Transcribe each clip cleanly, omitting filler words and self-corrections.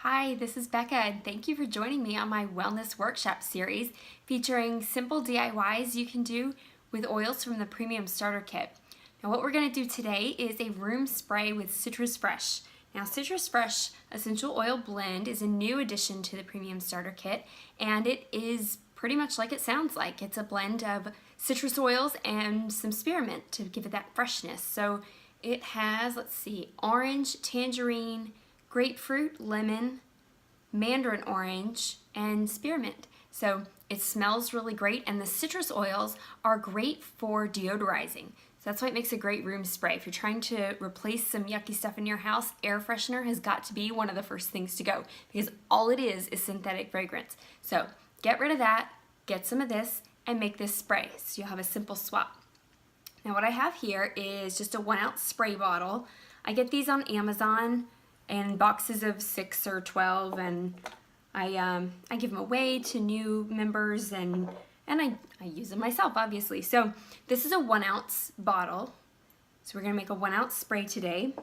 Hi, this is Becca, and thank you for joining me on my wellness workshop series featuring simple DIYs you can do with oils from the Premium Starter Kit. Now what we're going to do today is a room spray with Citrus Fresh. Now Citrus Fresh Essential Oil Blend is a new addition to the Premium Starter Kit, and it is pretty much like it sounds like. It's a blend of citrus oils and some spearmint to give it that freshness. So it has, let's see, orange, tangerine, grapefruit, lemon, mandarin orange, and spearmint. So it smells really great, and the citrus oils are great for deodorizing. So that's why it makes a great room spray. If you're trying to replace some yucky stuff in your house, air freshener has got to be one of the first things to go because all it is synthetic fragrance. So get rid of that, get some of this, and make this spray. So you'll have a simple swap. Now what I have here is just a 1 ounce spray bottle. I get these on Amazon in boxes of 6 or 12, and I give them away to new members, and I use them myself, obviously. So this is a 1 ounce bottle. So we're gonna make a 1 ounce spray today.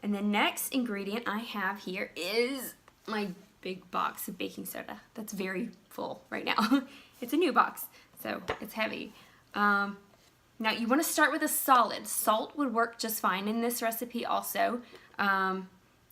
And the next ingredient I have here is my big box of baking soda. That's very full right now. It's a new box, so it's heavy. Now you wanna start with a solid. Salt would work just fine in this recipe also.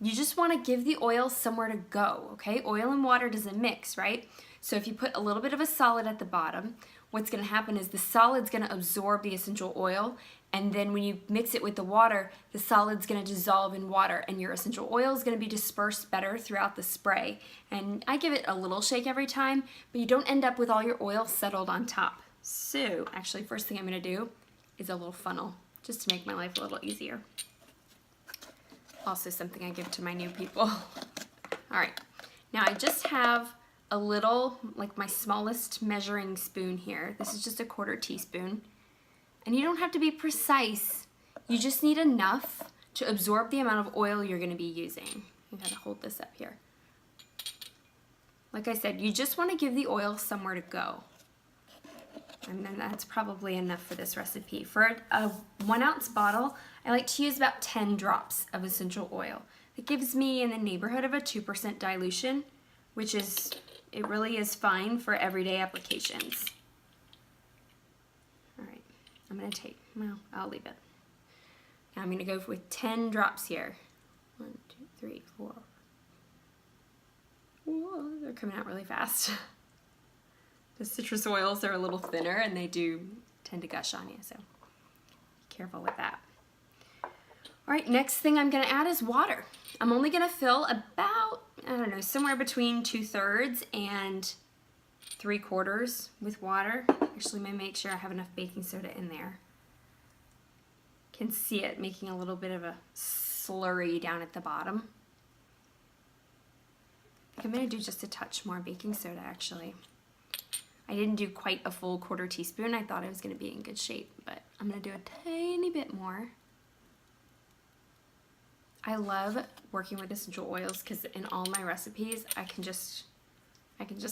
You just want to give the oil somewhere to go, okay? Oil and water doesn't mix, right? So if you put a little bit of a solid at the bottom, what's going to happen is the solid's going to absorb the essential oil, and then when you mix it with the water, the solid's going to dissolve in water, and your essential oil is going to be dispersed better throughout the spray. And I give it a little shake every time, but you don't end up with all your oil settled on top. So actually, first thing I'm going to do is a little funnel, just to make my life a little easier. Also something I give to my new people. All right, now I just have a little, like my smallest measuring spoon here. This is just a 1/4 teaspoon. And you don't have to be precise. You just need enough to absorb the amount of oil you're gonna be using. I gotta hold this up here. Like I said, you just wanna give the oil somewhere to go. And then that's probably enough for this recipe. For a 1 ounce bottle, I like to use about 10 drops of essential oil. It gives me in the neighborhood of a 2% dilution, which is, it really is fine for everyday applications. All right, I'm gonna take, well, I'll leave it. Now I'm gonna go with 10 drops here. 1, 2, 3, 4. Whoa, they're coming out really fast. The citrus oils are a little thinner and they do tend to gush on you, so be careful with that. All right, next thing I'm gonna add is water. I'm only gonna fill about, I don't know, somewhere between 2/3 and 3/4 with water. Actually, let me make sure I have enough baking soda in there. Can see it making a little bit of a slurry down at the bottom. I think I'm gonna do just a touch more baking soda, actually. I didn't do quite a full 1/4 teaspoon. I thought I was gonna be in good shape, but I'm gonna do a tiny bit more. I love working with essential oils because in all my recipes, I can just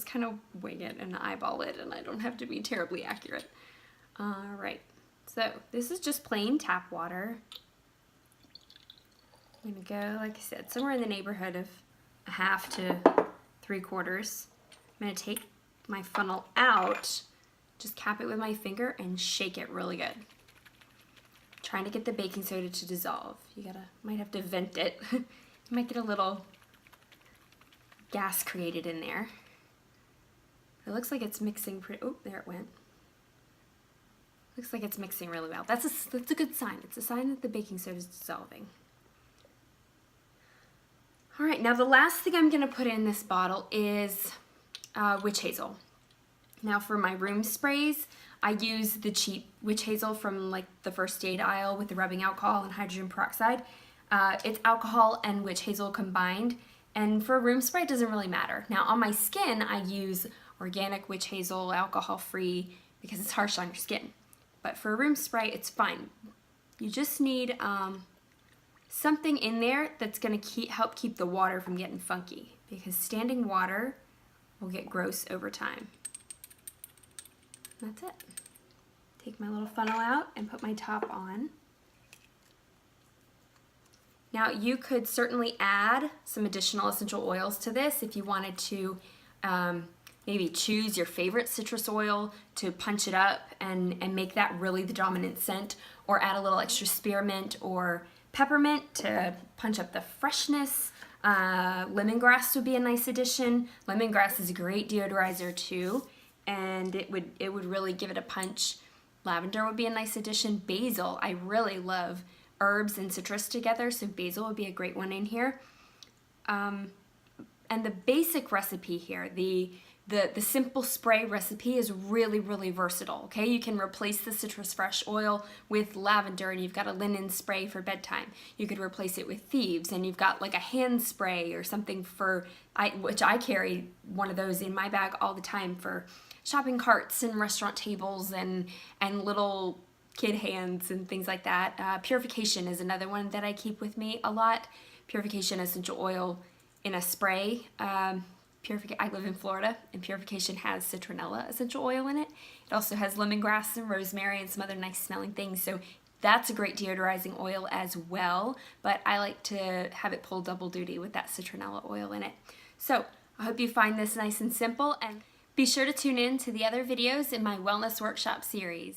kind of wing it and eyeball it, and I don't have to be terribly accurate. All right, so this is just plain tap water. I'm gonna go, like I said, somewhere in the neighborhood of 1/2 to 3/4. I'm gonna take my funnel out, just cap it with my finger and shake it really good. Trying to get the baking soda to dissolve. You might have to vent it. You might get a little gas created in there. It looks like it's mixing pretty, oh, there it went. Looks like it's mixing really well. That's a good sign. It's a sign that the baking soda is dissolving. All right, now the last thing I'm gonna put in this bottle is witch hazel. Now for my room sprays, I use the cheap witch hazel from like the first aid aisle with the rubbing alcohol and hydrogen peroxide. It's alcohol and witch hazel combined, and for a room spray it doesn't really matter. Now on my skin I use organic witch hazel, alcohol free, because it's harsh on your skin. But for a room spray it's fine. You just need something in there that's gonna help keep the water from getting funky, because standing water will get gross over time. That's it. Take my little funnel out and put my top on. Now you could certainly add some additional essential oils to this if you wanted to maybe choose your favorite citrus oil to punch it up and make that really the dominant scent, or add a little extra spearmint or peppermint to punch up the freshness. Lemongrass would be a nice addition. Lemongrass is a great deodorizer too, and it would really give it a punch. Lavender would be a nice addition. Basil, I really love herbs and citrus together, so basil would be a great one in here. And the basic recipe here, the simple spray recipe is really, really versatile, okay? You can replace the citrus fresh oil with lavender and you've got a linen spray for bedtime. You could replace it with thieves and you've got like a hand spray or something which I carry one of those in my bag all the time for shopping carts and restaurant tables and little kid hands and things like that. Purification is another one that I keep with me a lot. Purification essential oil in a spray. I live in Florida, and Purification has citronella essential oil in it. It also has lemongrass and rosemary and some other nice smelling things, so that's a great deodorizing oil as well, but I like to have it pull double duty with that citronella oil in it. So I hope you find this nice and simple, and be sure to tune in to the other videos in my Wellness Workshop series.